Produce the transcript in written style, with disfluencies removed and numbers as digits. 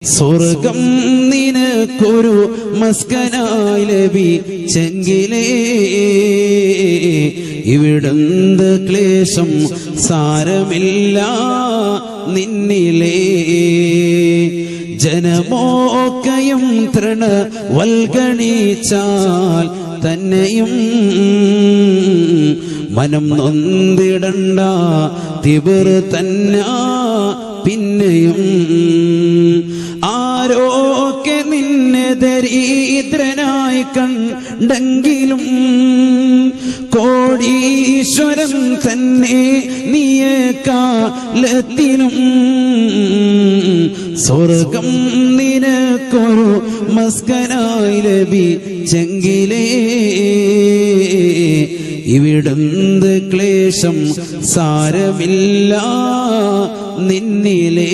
സ്വർഗം നിനക്കൊരു മസ്കനായി ലഭിച്ചെങ്കിലേ ഇവിടുന്ന് ക്ലേശം സാരമില്ല നിന്നിലേ. ജനമോക്കയും തൃണ വൽഗണിച്ചാൽ തന്നെയും മനം നൊന്തിടണ്ട തിബർ തന്നെ പിന്നെയും. ആരോക്കെ നിന്നെ ദരിദ്രനായി കണ്ടെങ്കിലും കോടീശ്വരൻ തന്നെ നീയെ കാലത്തിലും. സ്വർഗം നിനക്കൊരു മസ്കനായി ലഭിച്ചെങ്കിലേ ഇവിടുന്ന് ക്ലേശം സാരമില്ല നിന്നിലേ.